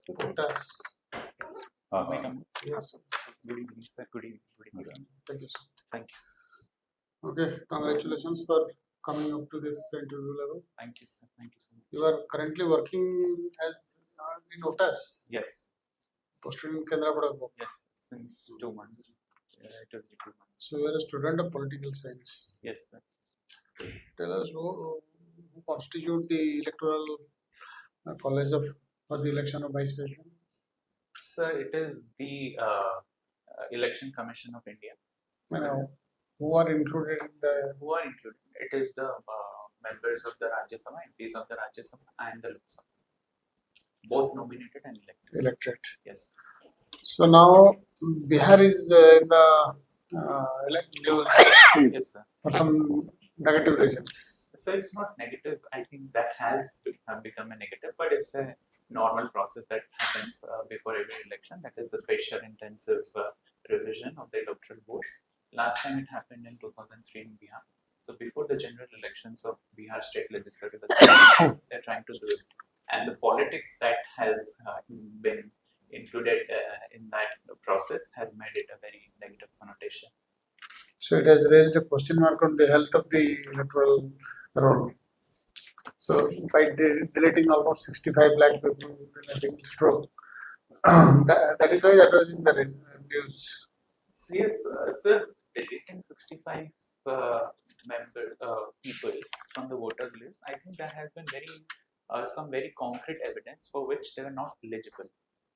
Yes. Yes. Good evening, sir. Good evening. Good evening. Thank you, sir. Thank you, sir. Okay, congratulations for coming up to this interview level. Thank you, sir. Thank you so much. You are currently working as in OPSC, Yes. posted in Kendrapada. Yes. Since 2 months. It was 2 months. So you are a student of political science. Yes, sir. Tell us who constitute the electoral college of for the election of vice president. Sir, it is the Election Commission of India. Who are included in the? Who are included? It is the members of the Rajya Sabha, MPs of the Rajya Sabha and the Lok Sabha. Both nominated and elected. Elected. Yes. So now Bihar is in the Yes, sir. for some negative regions. So it's not negative. I think that has become a negative, but it's a normal process that happens before every election. That is the pressure intensive revision of the electoral boards. Last time it happened in 2003 in Bihar. So before the general elections of Bihar State Legislative Assembly, they're trying to do it. And the politics that has been included in that process has made it a very negative connotation. So it has raised a question mark on the health of the electoral roll. So by deleting almost 65 lakh people in a single stroke, that is why that was in the news. So yes, sir, deleting 65 people from the voters list, I think there has been some very concrete evidence for which they were not eligible.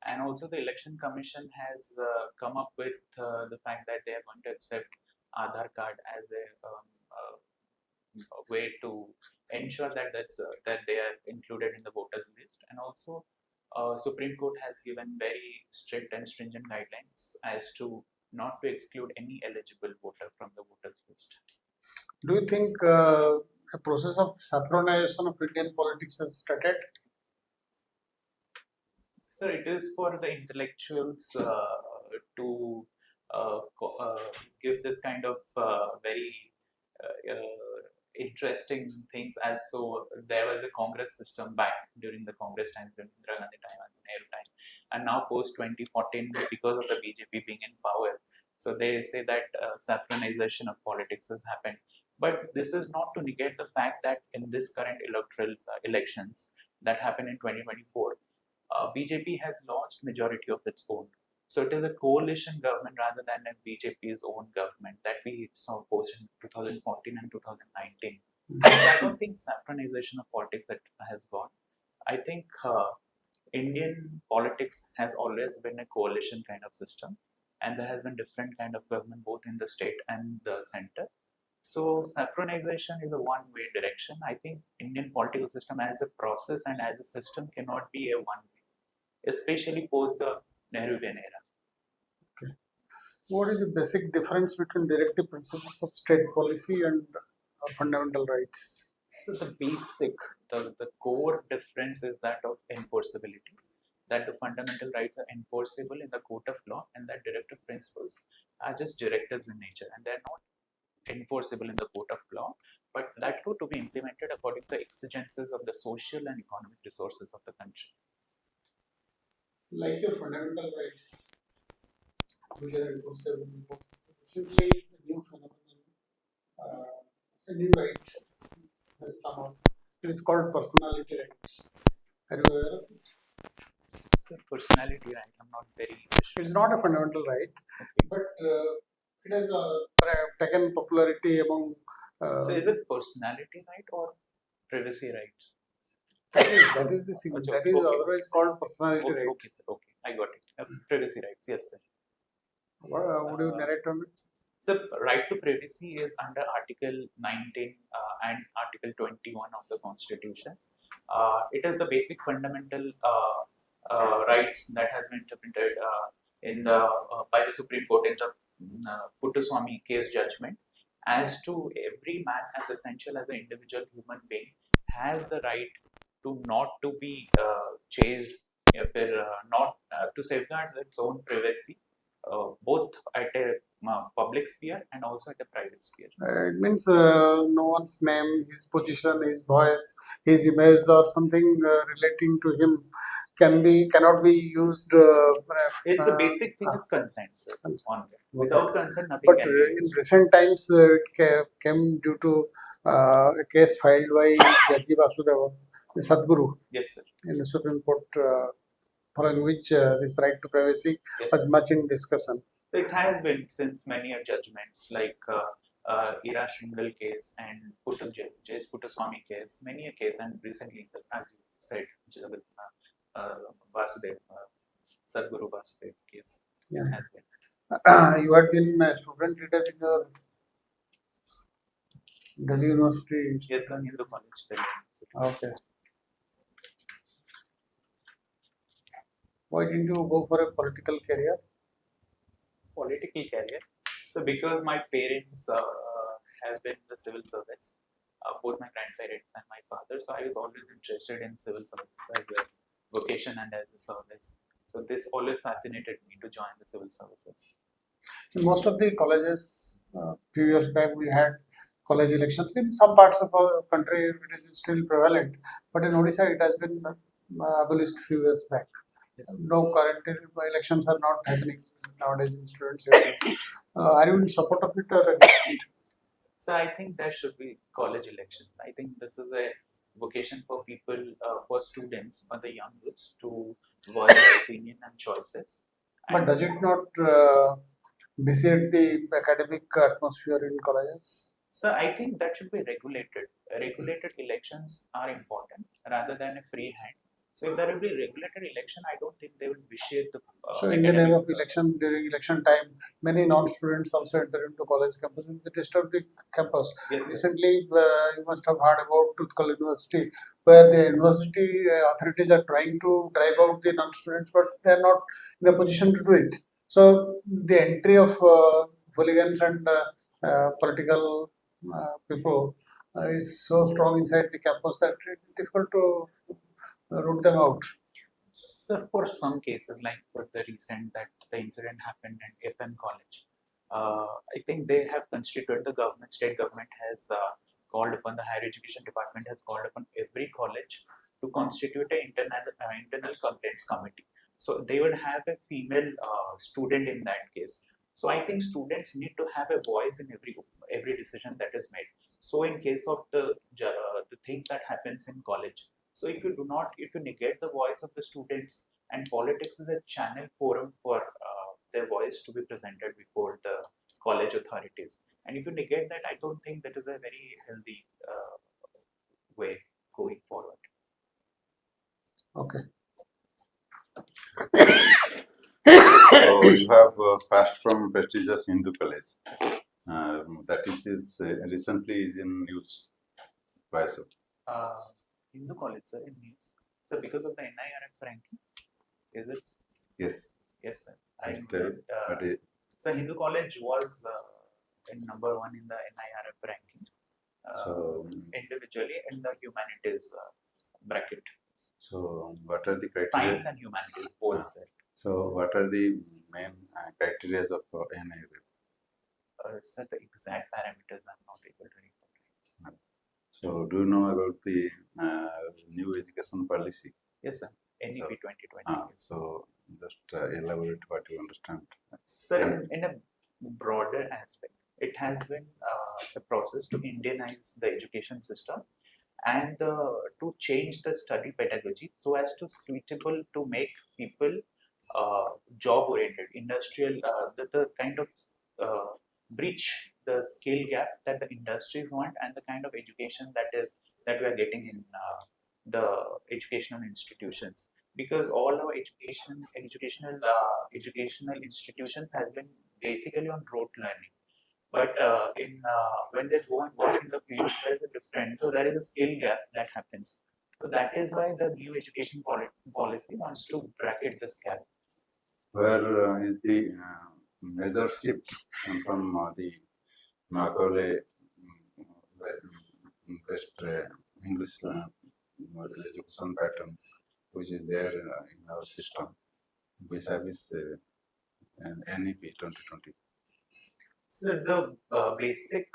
And also the Election Commission has come up with the fact that they are going to accept Aadhaar card as a way to ensure that that they are included in the voters list. And also Supreme Court has given very strict and stringent guidelines as to not to exclude any eligible voter from the voters list. Do you think a process of saffronization of Indian politics has started? Sir, it is for the intellectuals to give this kind of very interesting things. As so there was a Congress system back during the Congress time, during Indira Gandhi time and Nehru time, and now post 2014 because of the BJP being in power. So they say that saffronization of politics has happened. But this is not to negate the fact that in this current electoral elections that happened in 2024, BJP has launched majority of its own. So it is a coalition government rather than a BJP's own government that we saw post in 2014 and 2019. So I don't think saffronization of politics that has gone. I think Indian politics has always been a coalition kind of system, and there has been different kind of government both in the state and the center. So saffronization is a one-way direction. I think Indian political system as a process and as a system cannot be a one-way, especially post the Nehruvian era. Okay. What is the basic difference between directive principles of state policy and fundamental rights? So the basic, the core difference is that of enforceability, that the fundamental rights are enforceable in the court of law, and that directive principles are just directives in nature, and they're not enforceable in the court of law, but that too to be implemented according to the exigencies of the social and economic resources of the country. Like the fundamental rights, which are enforceable, simply a new phenomenon, a new right has come up. It is called personality rights. Are you aware of it? So personality right, I'm not very sure. It's not a fundamental right, okay. But it has taken popularity among. So is it personality right or privacy rights? That is the single. That is otherwise called personality right. Okay, sir. Okay, I got it. Privacy rights, yes, sir. Would you narrate on it? So, right to privacy is under Article 19 and Article 21 of the Constitution. It is the basic fundamental rights that has been interpreted in the by the Supreme Court in the Puttaswamy case judgment, as to every man as essential as an individual human being has the right to not to be chased, not to safeguard its own privacy, both at a public sphere and also at the private sphere. It means no one's name, his position, his voice, his image, or something relating to him cannot be used. It's the basic thing is consent, sir. Consent. On Okay. without consent, nothing But can be in used. recent times, it came due to a case filed by Jaggi Vasudeva, the Sadguru, Yes, sir. in the Supreme Court, following which this right to privacy Yes, was sir. much in discussion. It has been since many judgments like Ira Shingle case and J.S. Puttaswamy case, many a case, and recently, as you said, Vasudev, Sadguru Vasudev case Yeah. has been. You had been a student leader in your Delhi University. Yes, sir, Hindu College. Delhi University. Okay. Why didn't you go for a political career? Political career. So because my parents have been in the civil service, both my grandparents and my father, so I was always interested in civil service as a vocation and as a service. So this always fascinated me to join the civil services. In most of the colleges, few years back, we had college elections. In some parts of our country, it is still prevalent, but in Odisha, it has been abolished few years back. Yes. No current elections are not happening nowadays in students. Are you in support of it or against it? So I think there should be college elections. I think this is a vocation for people, for students, for the young youths to voice their opinion and choices. But does it not vitiate the academic atmosphere in colleges? So I think that should be regulated. Regulated elections are important rather than a free hand. So if there will be regulated election, I don't think they will vitiate the. So in the name of election, during election time, many non-students also enter into college campus and they disturb the campus. Yes, Recently, you must have heard about Utkal University, where the university authorities are trying to drive out the non-students, but they are not in a position to do it. So the entry of hooligans and political people is so strong inside the campus that it is difficult to root them out. So for some cases, like for the recent that the incident happened at FM College, I think they have constituted the government, state government has called upon the higher education department has called upon every college to constitute an internal complaints committee. So they would have a female student in that case. So I think students need to have a voice in every decision that is made. So in case of the things that happens in college, so if you do not, if you negate the voice of the students, and politics is a channel forum for their voice to be presented before the college authorities, and if you negate that, I don't think that is a very healthy way going forward. Okay. So you have passed from prestigious Hindu college. That is recently is in news. Why so? Hindu college, sir, in news. So because of the NIRF ranking, is it? Yes. Yes, sir. So Hindu college was in number 1 in the NIRF ranking. So Individually in the humanities bracket. So what are the criteria? Science and humanities both. So what are the main criteria of NIRF? Sir, the exact parameters I'm not able to recall. So do you know about the new education policy? Yes, sir. NEP 2020. So just elaborate what you understand. Sir, in a broader aspect, it has been a process to Indianize the education system and to change the study pedagogy so as to suitable to make people job oriented, industrial, the kind of breach the skill gap that the industries want and the kind of education that we are getting in the educational institutions, because all our educational institutions has been basically on rote learning. But when they go and work in the field, there is a different. So there is a skill gap that happens. So that is why the new education policy wants to bracket this gap. Where is the major shift from the Macaulay based English education pattern, which is there in our system, vis-a-vis NEP 2020? So the basic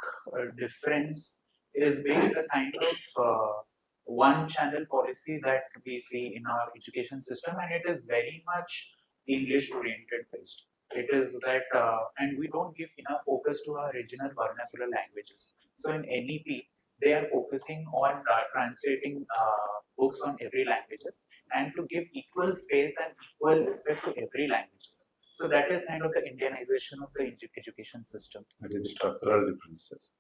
difference is being the kind of one channel policy that we see in our education system, and it is very much English oriented based. It is that, and we don't give enough focus to our regional vernacular languages. So in NEP, they are focusing on translating books on every languages and to give equal space and equal respect to every languages. So that is kind of the Indianization of the education system. It is structural differences.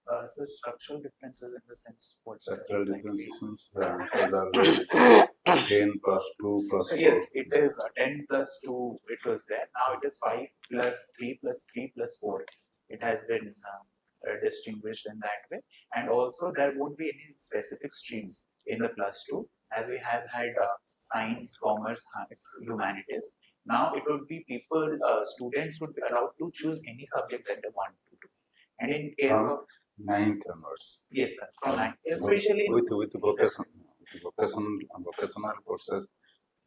So structural differences in the sense what Structural differences means those are 10 plus 2 plus so 4. yes, it is 10 plus 2, it was there. Now it is 5 plus 3 plus 3 plus 4. It has been distinguished in that way. And also there won't be any specific streams in the plus 2, as we have had science, commerce, humanities. Now it would be people, students would be allowed to choose any subject that they want to do. And in case of 9th onwards. yes, sir, from 9th, especially with vocational courses,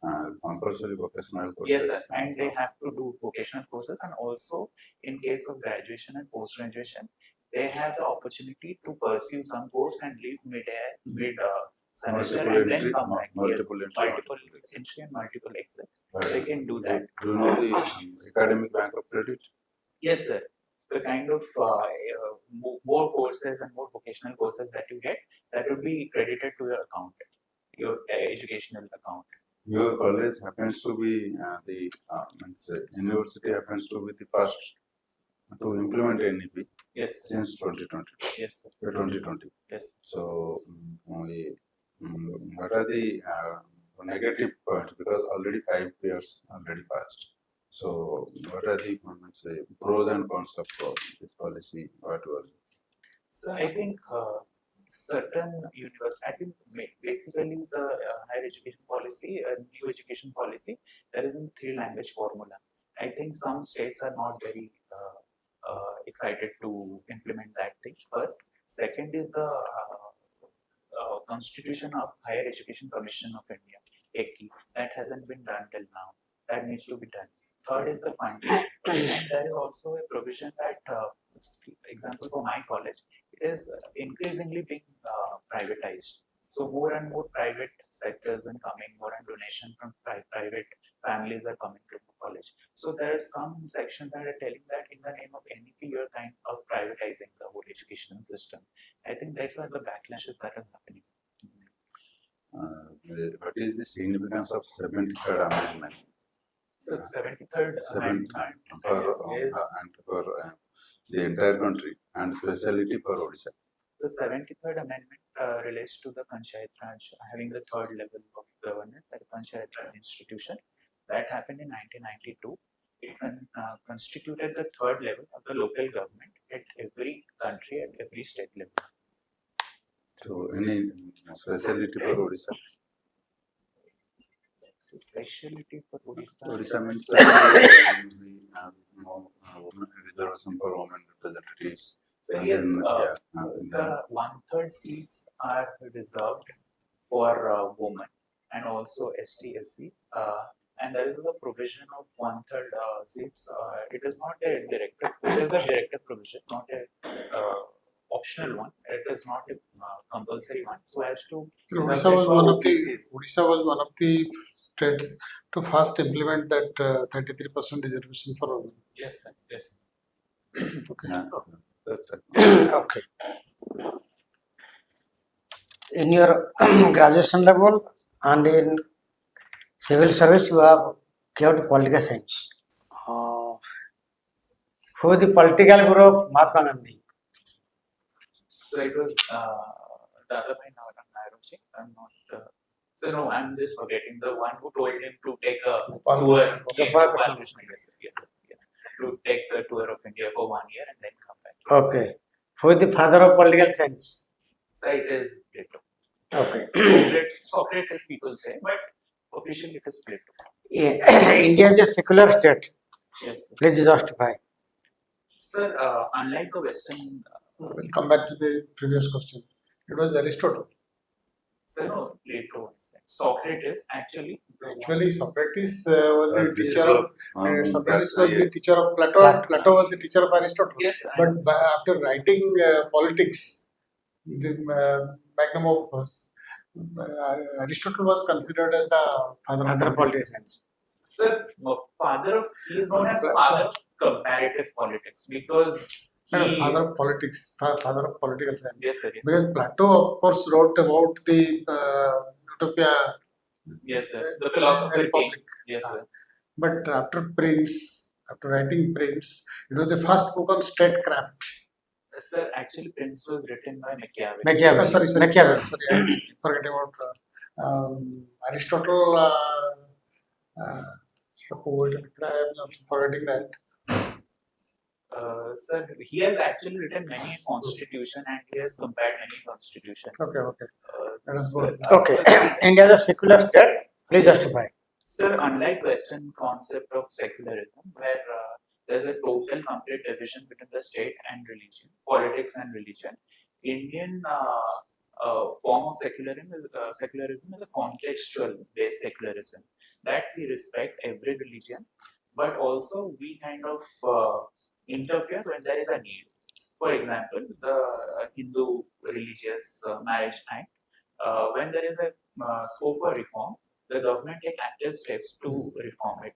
compulsory vocational courses. yes, sir, and they have to do vocational courses, and also in case of graduation and post graduation, they have the opportunity to pursue some course and leave mid semester Multiple and then entry, come back. multiple yes, entry, multiple entry and multiple exit. But They can do that. Do you know the academic bank of credit? Yes, sir. The kind of more courses and more vocational courses that you get, that will be credited to your account, your educational account. Your college happens to be university happens to be the first to implement NEP. Yes, sir. Since 2020. Yes, sir. 2020. Yes. So what are the negative points? Because already 5 years already passed. So what are the pros and cons of this policy? What was it? So I think certain universities, I think basically the higher education policy, new education policy, there is a 3-language formula. I think some states are not very excited to implement that thing. First, second is the Constitution of Higher Education Commission of India, ECI, that hasn't been done till now. That needs to be done. Third is the funding, and there is also a provision that, example for my college, it is increasingly being privatized. So more and more private sectors are coming, more and donation from private families are coming to the college. So there is some section that are telling that in the name of NEP, you're kind of privatizing the whole educational system. I think that's why the backlashes that are happening. What is the significance of 73rd amendment? So 73rd amendment for the entire country and speciality for Odisha. The 73rd amendment relates to the Panchayat Raj having the 3rd level of governance, that Panchayat Raj institution. That happened in 1992. It constituted the 3rd level of the local government at every country, at every state level. So any speciality for Odisha? Speciality for Odisha. Odisha means reservation for women representatives. So yes, 1/3 seats are reserved for women and also ST, SC. And there is a provision of 1/3 seats. It is not a directive. It is a directive provision, not a optional one. It is not a compulsory one. So as to Odisha was one of the states to first implement that 33% reservation for women. Yes, sir. Yes. Okay. Okay. In your graduation level and in civil service, you have kept political science. Who is the political guru of Mahatma Gandhi? So it was Dadabhai Naoroji. I'm not. So no, I'm just forgetting the one who told him to take a tour. Yes. To take the tour of India for 1 year and then come back. Okay. Who is the father of political science? So it is Plato. Okay. Socrates, people say, but officially it is Plato. India is a secular state. Yes. Please justify. Sir, unlike the Western. We'll come back to the previous question. It was Aristotle. So no, Plato. Socrates actually. Actually, Socrates was the teacher of Socrates was the Plato. teacher of Plato, and Plato was the teacher of Aristotle. Yes, But after writing politics, the magnum opus, Aristotle was considered as the father of Other politics. politicians. Sir, he is known as father of comparative politics because No, he. father of politics, father of political science. Yes, sir. Yes, sir. Because Plato, of course, wrote about the Utopia. Yes, sir. The philosopher king. Republic. Yes, sir. But after writing Prince, it was the first book on statecraft. Sir, actually, Prince was written by Machiavelli. Machiavelli. Sorry, Machiavelli. sorry, I forget about Aristotle. I'm also forgetting that. Sir, he has actually written many constitution and he has compared many constitution. Okay. That is Sir, good. Okay. India is a secular state. Please justify. Sir, unlike Western concept of secularism, where there's a total complete division between the state and religion, politics and religion, Indian form of secularism is a contextual based secularism that we respect every religion, but also we kind of interfere when there is a need. For example, the Hindu Religious Marriage Act, when there is a scope for reform, the government take active steps to reform it.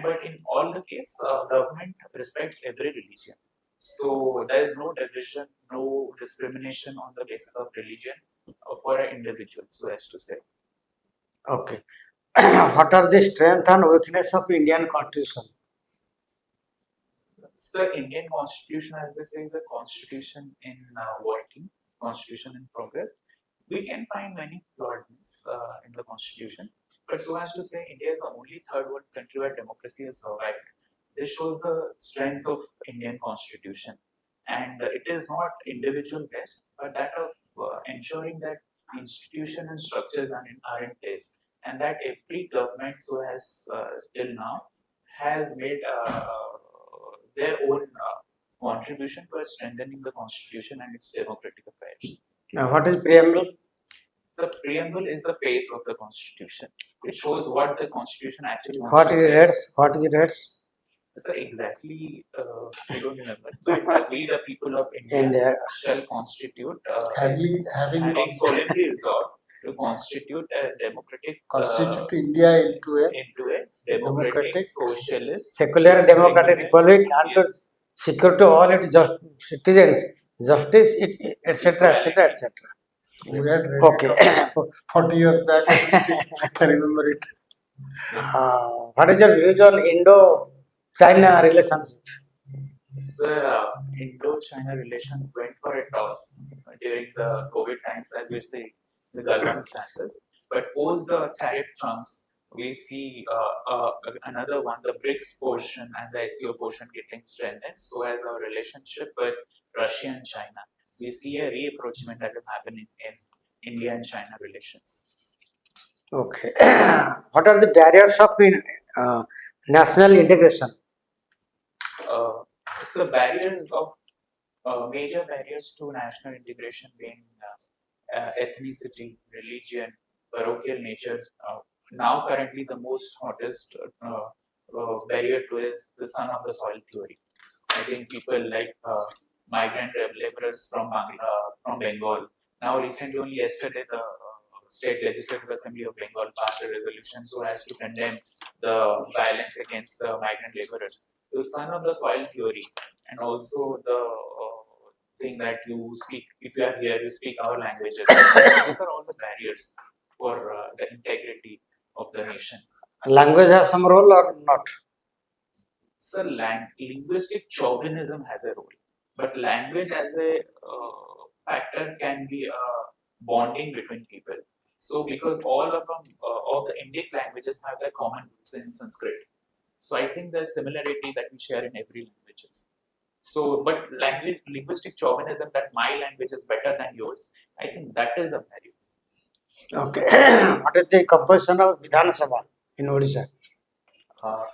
But in all the case, government respects every religion. So there is no division, no discrimination on the basis of religion for an individual, so as to say. Okay. What are the strength and weakness of Indian constitution? Sir, Indian constitution, as they say, is a constitution in working, constitution in progress. We can find many flaws in the constitution, but so as to say, India is the only third world country where democracy has survived. This shows the strength of Indian constitution, and it is not individual based, but that of ensuring that institution and structures are in place, and that every government so has till now has made their own contribution to strengthening the constitution and its democratic affairs. Now, what is preamble? The preamble is the face of the constitution. It shows what the constitution actually wants What to is say. rates? What is rates? So exactly, I don't remember. But we, the people of India, India. shall constitute, Having solemnly resolved to constitute a democratic, constitute India into a democratic socialist, Secular democratic republic and to Yes. secure to all its citizens justice, etc. etc. etc. we had read Okay. it 40 years back. Still, I remember it. What is your views on Indo-China relationship? Sir, Indo-China relation went for a toss during the COVID times, as we say, the Gulf classes. But post the tariff trumps, we see another one, the BRICS portion and the SEO portion getting strengthened. So as our relationship with Russia and China, we see a reapproachment that is happening in India and China relations. Okay. What are the barriers of national integration? So barriers of major barriers to national integration being ethnicity, religion, parochial nature. Now currently the most hottest barrier to is the son of the soil theory. I think people like migrant laborers from Bengal. Now recently, only yesterday, the State Legislative Assembly of Bengal passed a resolution so as to condemn the violence against the migrant laborers. The son of the soil theory, and also the thing that you speak, if you are here, you speak our languages. These are all the barriers for the integrity of the nation. Language has some role or not? So, linguistic chauvinism has a role, but language as a factor can be a bonding between people. So, because all of them, all the Indic languages have their common roots in Sanskrit. So, I think there's similarity that we share in every languages. So, but linguistic chauvinism that my language is better than yours, I think that is a barrier. Okay. What is the composition of Vidhana Sabha in Odisha?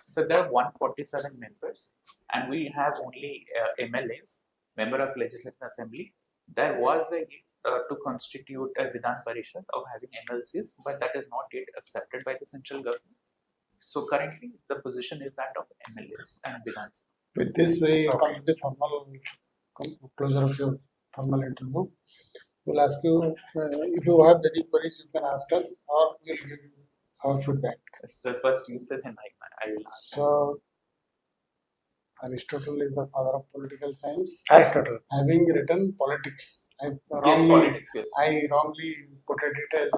So there are 147 members, and we have only MLAs, Member of Legislative Assembly. There was a to constitute a Vidhan Parishad of having MLCs, but that is not yet accepted by the central government. So currently, the position is that of MLAs and Vidhans. With this, we come to the formal closure of your formal interview. We'll ask you if you have any queries, you can ask us, or we'll give you our feedback. So first, you said him, I will ask. So, Aristotle is the father of political science. Aristotle. Having written politics, I Yes, wrongly, politics. Yes. I wrongly quoted it as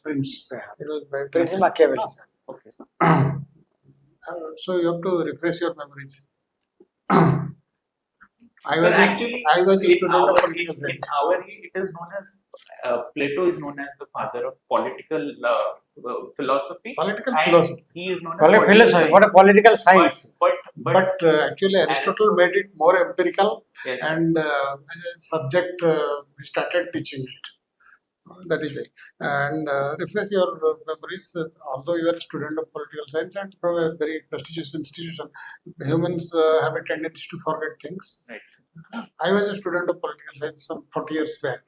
Prince. It was by Prince Machiavelli. Okay. Sir. So you have to refresh your memories. I Sir, was actually, I was a in student our, of political in science. our it is known as Plato is known as the father of political philosophy. Political and philosophy. He is known as Philosophy. political What a political science. But Actually, Aristotle made it more empirical, yes, and as a subject, we started teaching it. That is why. And refresh your memories. Although you are a student of political science and from a very prestigious institution, humans have a tendency to forget things. right. I was a student of political science some 40 years back.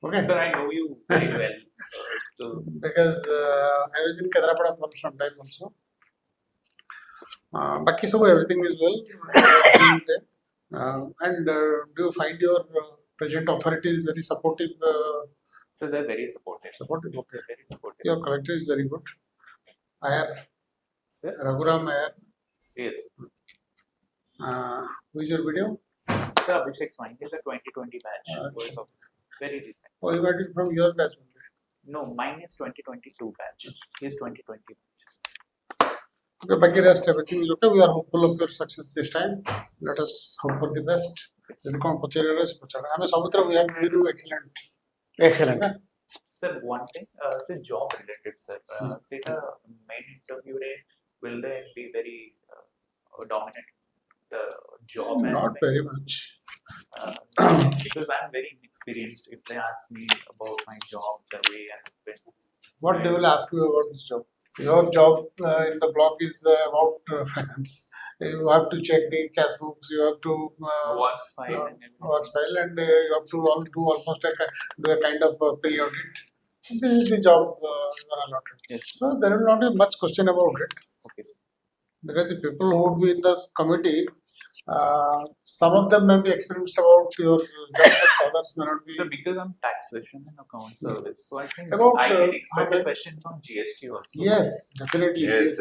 Okay. Sir, I know you very well. Because I was in Kedrapada for some time also. Baki so everything is well. And do you find your present authorities very supportive? So they're very supportive. Supportive, okay. Very supportive. Your collector is very good. Iyer, Sir, Raghuram Iyer. yes. Who is your video? Sir, Abhishek Swain is a 2020 batch. Voice officer. Very recent. Oh, you got it from your batch only. No, mine is 2022 batch. His 2020 batch. Okay, Baki rest everything is okay. We are hopeful of your success this time. Let us hope for the best. I am Samudra, we have given you excellent. Excellent. Sir, one thing, say job related, sir. Say the main interview day, will they be very dominant? The job Not aspect? very much. Because I'm very inexperienced. If they ask me about my job, the way I have been. What they will ask you about this job? Your job in the blog is about finance. You have to check the cash books. You have to Works file and everything. works file, and you have to do almost do a kind of pre-audit. This is the job you are allotted. Yes. So there will not be much question about it, Okay. Sir. because the people who would be in this committee, some of them may be experienced about your job, but others may not be. So because I'm taxation and account service, so I think About, I can expect okay. a question from GST also. Yes, definitely. Yes,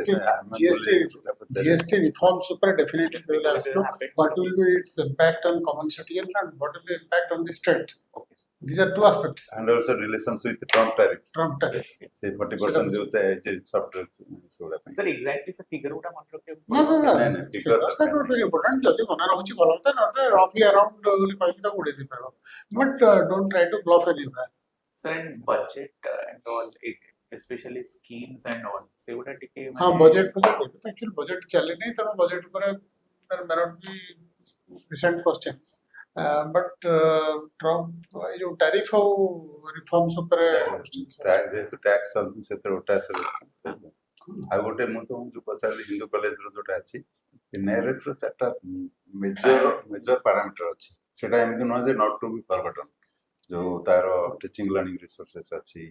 GST reform super definitely they will ask you what will be its impact on common citizen and what will be impact on the state. Okay. Sir. These are two aspects. And also relations with Trump tariff. Trump tariff. Yes. Say 40% जो होता है software so that Sir, exactly sir, figure out I'm not looking. No. No, Figures are not very important. Jodi mana rahuchi bhala hota not roughly around କହିକି ତାକୁ ଉଡେଇ ଦେଇପାରିବ. But don't try to bluff anywhere. Sir, and budget and all, especially schemes and all. Say what I decay. हाँ budget but actually budget चले नहीं तेणु budget पर there may not be recent questions. But Trump ये जो tariff हो reforms ऊपर questions. ଯେହେତୁ ଟ୍ୟାକ୍ସ ସେଥିରେ ଟ୍ୟାକ୍ସ ଆଉ ଗୋଟେ ମୁଁ ତ ଯୋଉ ପଚାରିଲି ହିନ୍ଦୁ କଲେଜର ଯୋଉଟା ଅଛି ନେରେଟର ଚାରିଟା ମେଜର ପାରାମିଟର ଅଛି ସେଟା ଏମିତି ନୁହଁ ଯେ ନଟ୍ ଟୁ ବି ଫରଗଟନ୍ ଯୋଉ ତାର ଟିଚିଂ ଲର୍ଣ୍ଣିଂ ରିସୋର୍ସେସ୍ ଅଛି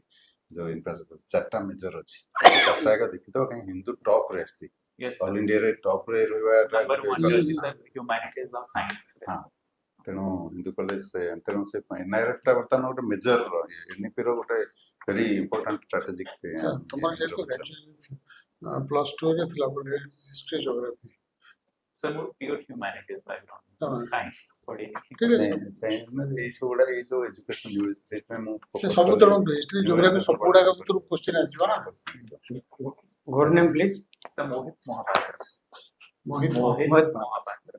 ଯୋଉ ଇନଫ୍ରାଷ୍ଟ୍ରକ୍ଚର ଚାରିଟା ମେଜର ଅଛି ଚାରିଟା ଏକ ଦେଖିଦେବ କାହିଁକି ହିନ୍ଦୁ ଟପ୍ ରେ ଆସିଛି Yes. ଅଲ୍ ଇଣ୍ଡିଆରେ ଟପ୍ ରେ ରହିବାଟା Number one is sir, humanities or science. ହଁ ତେଣୁ ହିନ୍ଦୁ କଲେଜ ତେଣୁ ସେ ଏନ୍ଆଇଆର୍ଏଫ୍ଟା ବର୍ତ୍ତମାନ ଗୋଟେ ମେଜର ଏନ୍ଇପିର ଗୋଟେ ଭେରି ଇମ୍ପୋର୍ଟାଣ୍ଟ ଷ୍ଟ୍ରାଟେଜିକ୍ ତୁମର ଯେହେତୁ ପ୍ଲସ୍ ଟୁରେ ଥିଲା ବୋଧେ history geography So more pure humanities background, science, ପଢିନି. ଠିକ ଅଛି ଏଇ ସବୁଗୁଡା ଏଇ ଯୋଉ ଏଜୁକେସନ ସେଇଥିପାଇଁ ମୁଁ ସେ ସବୁ ତେଣୁ ହିଷ୍ଟ୍ରି ଜୋଗ୍ରାଫି ସବୁ ଗୁଡାକ ଭିତରୁ କ୍ୱେଶ୍ଚିନ୍ ଆସିଯିବ ନା Good name, please. Sir, Mohit Mohapatra. Mohit Mohapatra.